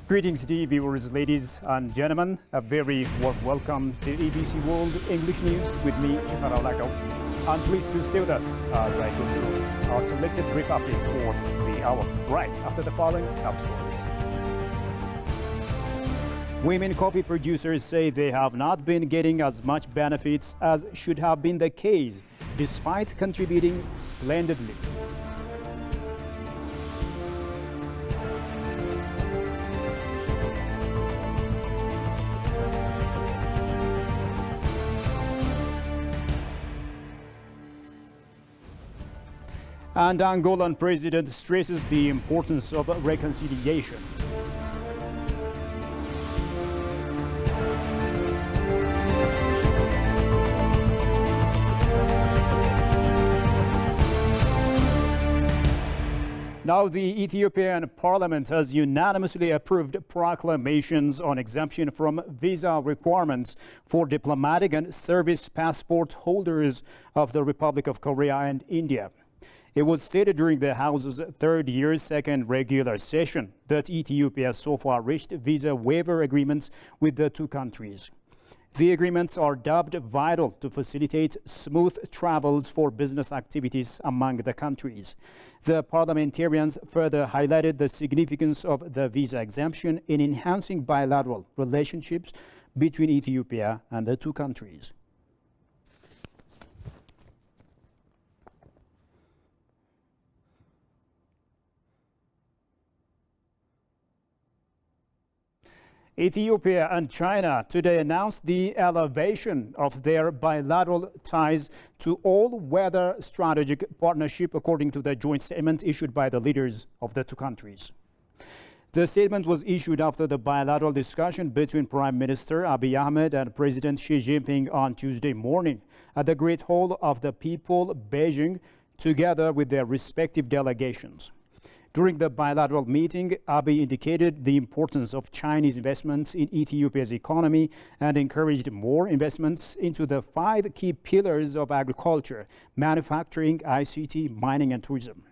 Greetings, dear viewers, ladies and gentlemen. A very warm welcome to ABC World English News with me, Shifar Alako. And please do stay with us as I go through our selected brief updates for the hour, right after the following top stories. Women coffee producers say they have not been getting as much benefits as should have been the case, despite contributing splendidly. And Angolan president stresses the importance of reconciliation. Now, the Ethiopian parliament has unanimously approved proclamations on exemption from visa requirements for diplomatic and service passport holders of the Republic of Korea and India. It was stated during the House's third year's second regular session that Ethiopia so far reached visa waiver agreements with the two countries. The agreements are dubbed vital to facilitate smooth travels for business activities among the countries. The parliamentarians further highlighted the significance of the visa exemption in enhancing bilateral relationships between Ethiopia and the two countries. Ethiopia and China today announced the elevation of their bilateral ties to all-weather strategic partnership, according to the joint statement issued by the leaders of the two countries. The statement was issued after the bilateral discussion between Prime Minister Abiy Ahmed and President Xi Jinping on Tuesday morning at the Great Hall of the People, Beijing, together with their respective delegations. During the bilateral meeting, Abiy indicated the importance of Chinese investments in Ethiopia's economy and encouraged more investments into the 5 key pillars of agriculture, manufacturing, ICT, mining, and tourism.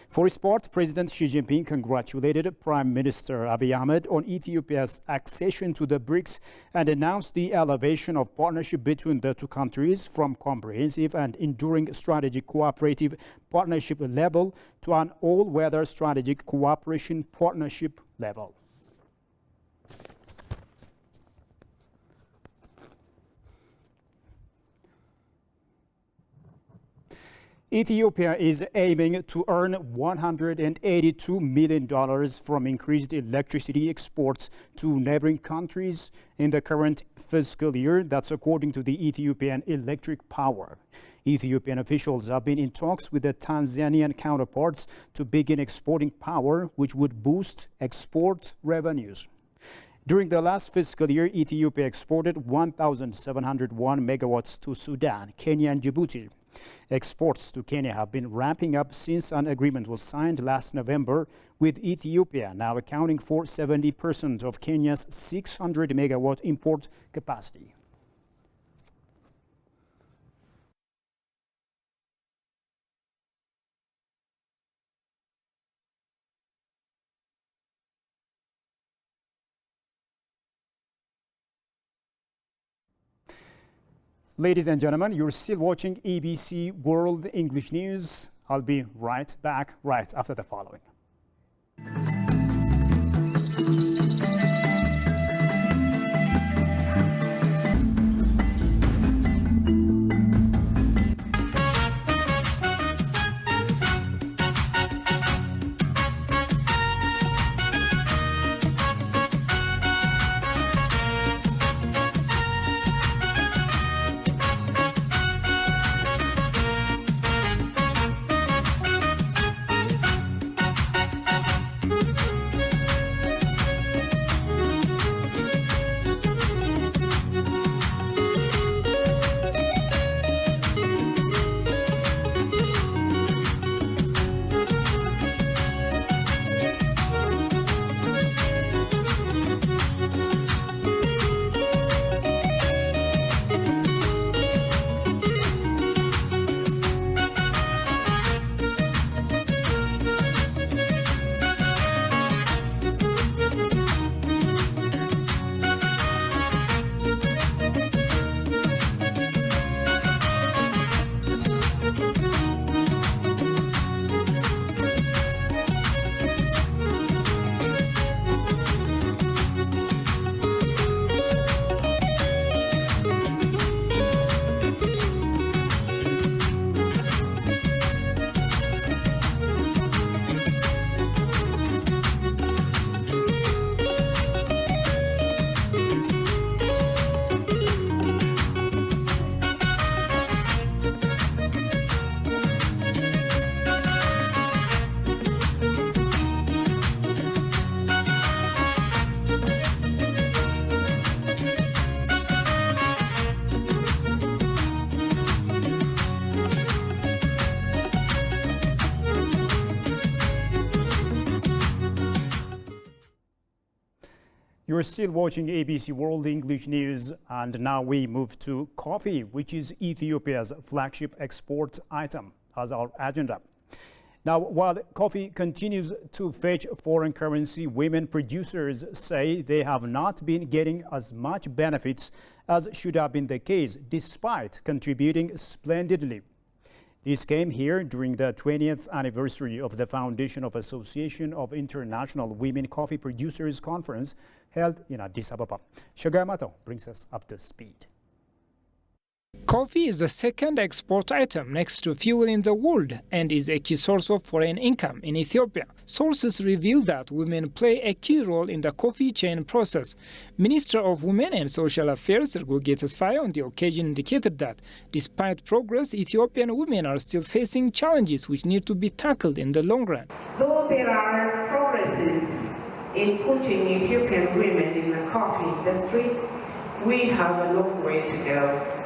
For his part, President Xi Jinping congratulated Prime Minister Abiy Ahmed on Ethiopia's accession to the BRICS and announced the elevation of partnership between the two countries from comprehensive and enduring strategic cooperative partnership level to an all-weather strategic cooperation partnership level. Ethiopia is aiming to earn $182 million from increased electricity exports to neighboring countries in the current fiscal year. That's according to the Ethiopian Electric Power. Ethiopian officials have been in talks with the Tanzanian counterparts to begin exporting power, which would boost export revenues. During the last fiscal year, Ethiopia exported 1,701 megawatts to Sudan, Kenya, and Djibouti. Exports to Kenya have been ramping up since an agreement was signed last November, with Ethiopia now accounting for 70% of Kenya's 600 megawatt import capacity. Ladies and gentlemen, you're still watching ABC World English News. I'll be right back right after the following. You're still watching ABC World English News, and now we move to coffee, which is Ethiopia's flagship export item, as our agenda. Now, while coffee continues to fetch foreign currency, women producers say they have not been getting as much benefits as should have been the case, despite contributing splendidly. This came here during the 20th anniversary of the foundation of Association of International Women Coffee Producers Conference held in Addis Ababa. Shagamato brings us up to speed. Coffee is the second export item next to fuel in the world and is a key source of foreign income in Ethiopia. Sources reveal that women play a key role in the coffee chain process. Minister of Women and Social Affairs Ergoge Tesfaye on the occasion indicated that despite progress, Ethiopian women are still facing challenges which need to be tackled in the long run. Though there are progresses in putting Ethiopian women in the coffee industry, we have a long way to go.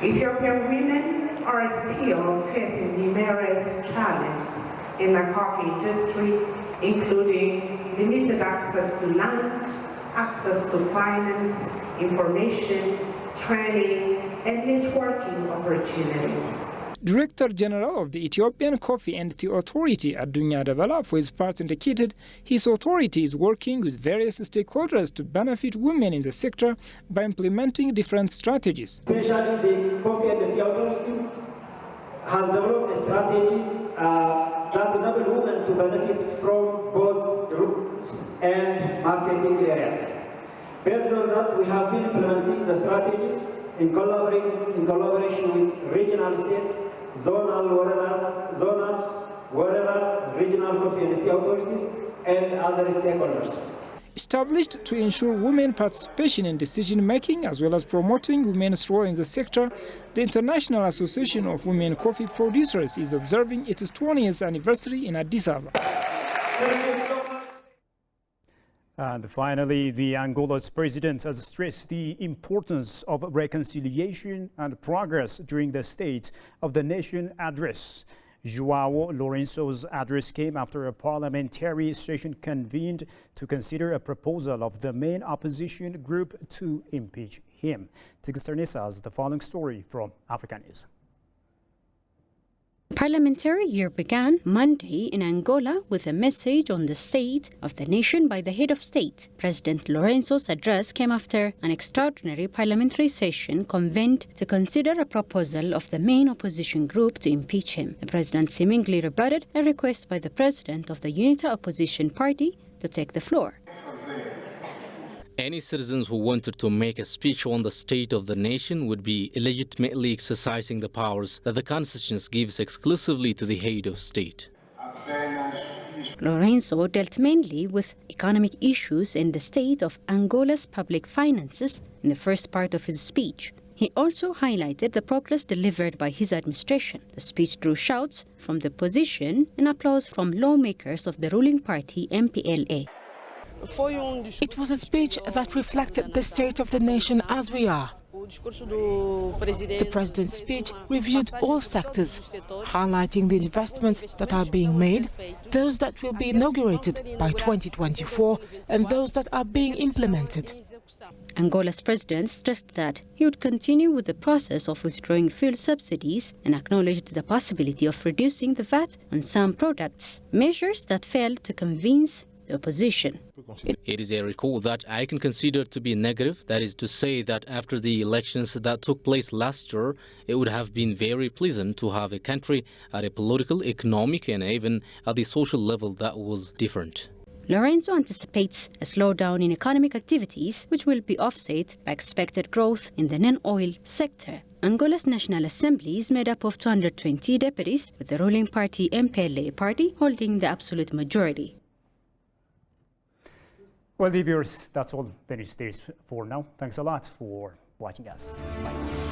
Ethiopian women are still facing numerous challenges in the coffee industry, including limited access to land, access to finance, information, training, and networking opportunities. Director General of the Ethiopian Coffee and Tea Authority, Adunya Dabala, for his part indicated his authority is working with various stakeholders to benefit women in the sector by implementing different strategies. Especially the Coffee and Tea Authority has developed a strategy that enables women to benefit from both routes and marketing areas. Based on that, we have been implementing the strategies in collaboration with regional state, zonal warehouse, regional coffee and tea authorities, and other stakeholders. Established to ensure women participation in decision-making as well as promoting women's role in the sector, the International Association of Women Coffee Producers is observing its 20th anniversary in Addis Ababa. And finally, the Angola's president has stressed the importance of reconciliation and progress during the State of the Nation address. João Lourenço's address came after a parliamentary session convened to consider a proposal of the main opposition group to impeach him. Tigster has the following story from Africa News. Parliamentary year began Monday in Angola with a message on the state of the nation by the head of state. President Lourenço's address came after an extraordinary parliamentary session convened to consider a proposal of the main opposition group to impeach him. The president seemingly rebutted a request by the president of the UNITA opposition party to take the floor. Any citizens who wanted to make a speech on the state of the nation would be illegitimately exercising the powers that the Constitution gives exclusively to the head of state. Lourenço dealt mainly with economic issues and the state of Angola's public finances in the first part of his speech. He also highlighted the progress delivered by his administration. The speech drew shouts from the opposition and applause from lawmakers of the ruling party MPLA. It was a speech that reflected the state of the nation as we are. The president's speech reviewed all sectors, highlighting the investments that are being made, those that will be inaugurated by 2024 and those that are being implemented. Angola's president stressed that he would continue with the process of withdrawing fuel subsidies and acknowledged the possibility of reducing the VAT on some products, measures that failed to convince the opposition. It is a record that I can consider to be negative. That is to say that after the elections that took place last year, it would have been very pleasant to have a country at a political, economic and even at the social level that was different. Lourenço anticipates a slowdown in economic activities, which will be offset by expected growth in the non-oil sector. Angola's National Assembly is made up of 220 deputies, with the ruling party MPLA party holding the absolute majority. Well, viewers, that's all the news there is for now. Thanks a lot for watching us. Bye.